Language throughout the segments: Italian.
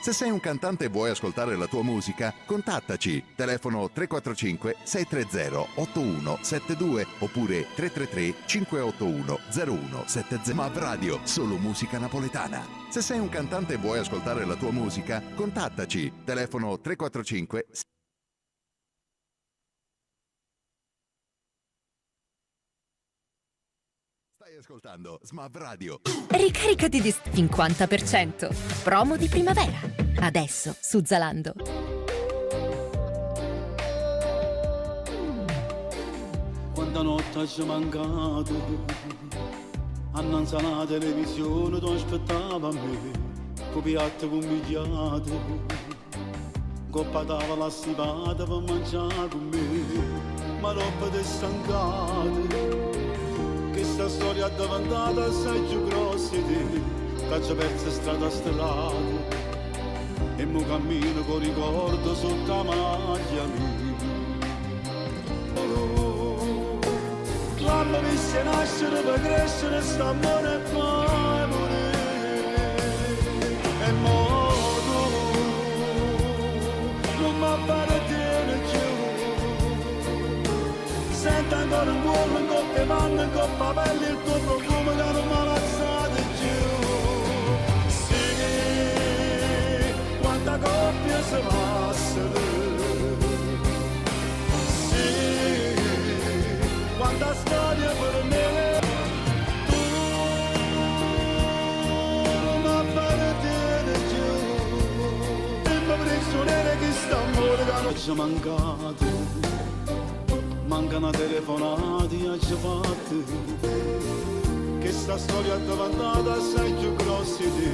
Se sei un cantante e vuoi ascoltare la tua musica, contattaci. Telefono 345 630 8172 oppure 333 581 0170. Mav Radio, solo musica napoletana. Se sei un cantante e vuoi ascoltare la tua musica, contattaci. Telefono 345. Stai ascoltando Smav Radio. Ricaricati di 50%. Promo di primavera. Adesso su Zalando. Quanta notte ci mancato, annanzi alla televisione tu aspettava a me, con piatto convigliato, coppa tavola stipata per mangiare con me, ma roba di stancate. Questa storia è diventata assai più grossa di te, che ci persa strada a strada, e mo cammino con ricordo sotto la maglia mia. L'amore visse nascere per crescere, sta amore e poi morire, e mo tu non mi appartiene più. Sento ancora un uomo in coppa e panno, in coppa pelle, il tuo profumo che non mi ammazzate più. Sì, quanta coppia si passano, sì, quanta storia per me. Tu non mi appartiene più, sembra prigioniere che sta amore che non ci mancato. Mancano telefonati e ci fatti, che sta storia è diventata assai più grossa di te,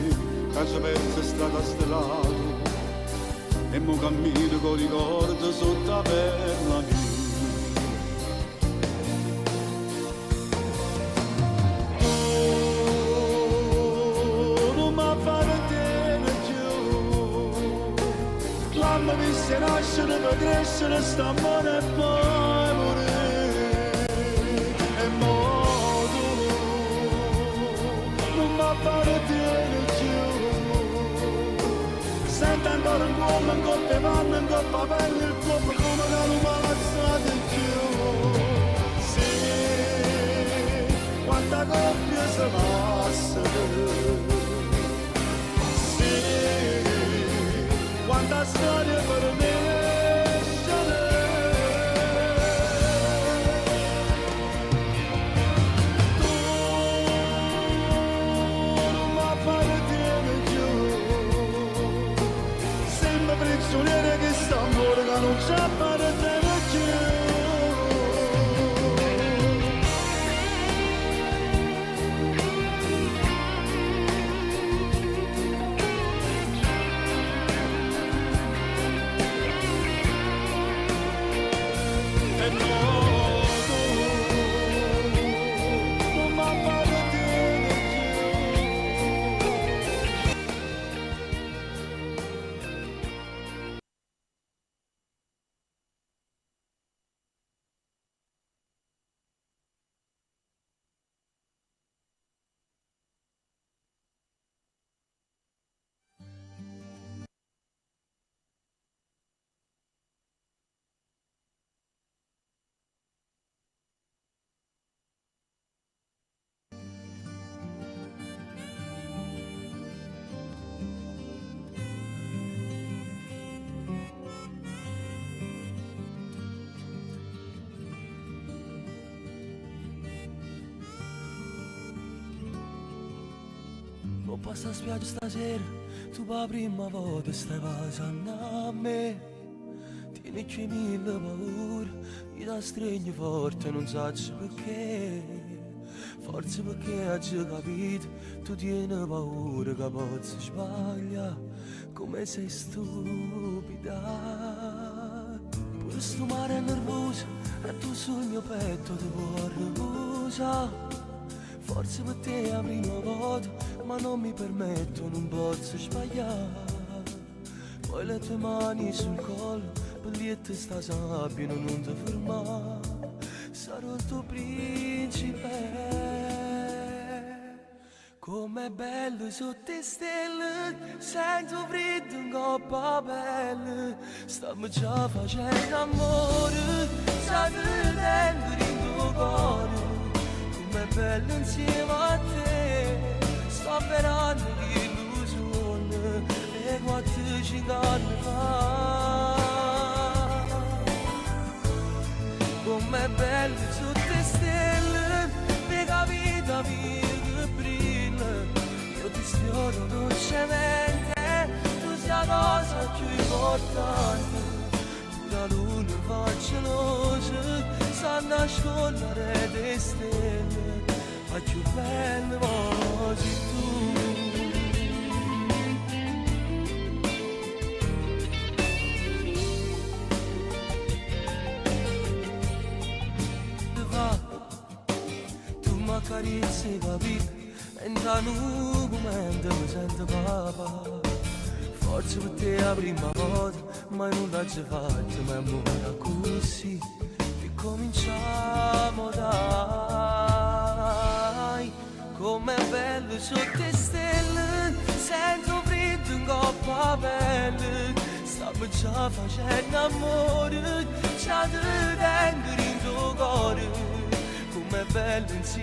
che ci persa strada a strada, e mo cammino con ricordo sotto la perla mia. Tu non mi appartiene più, l'anno visse nascere per crescere, sta amore e poi morire, e mo tu non mi appartiene più. Sento ancora un uomo in coppa e panno, in coppa pelle, il tuo profumo che non mi ammazzate più. Sì, quanta coppia si passa, sì, quanta storia per me. Prigioniere che sta amore che non ci appartiene più. E no, tu non mi appartiene Ho passato a spiaggia stasera, tu per la prima volta stai passando a me. Tieni che mille paure, io ti stringo forte, non so perché. Forse perché hai già capito, tu tieni paura che possa sbagliare, come sei stupida. Pure sto mare è nervoso, e tu sul mio petto ti vuoi riposare. Forse per te è la prima volta, ma non mi permetto, non posso sbagliare. Poi le tue mani sul collo, per lì e te sta sabbia, non ti fermare. Sarò il tuo principe. Com'è bello sotto le stelle, sento freddo coppa bella, stiamo già facendo amore, stiamo dentro in tuo cuore, com'è bello insieme a te, sto per anni di illusione, e quanto ci danno fa, com'è bello tutte stelle, per la vita mia che brilla, io ti sfioro dolcemente, la cosa più importante, la luna va gelosa, sa nascondere le stelle, ma più belle sei tu. Va, tu mi accarezzi capito, e da un momento mi sento papà. Forse per te la prima volta, ma non l'ho già fatto, ma amore così, e cominciamo dai, com'è bello sotto le stelle, sento freddo in coppa pelle, stavo già facendo amore, già te dentro in tuo cuore, com'è bello insieme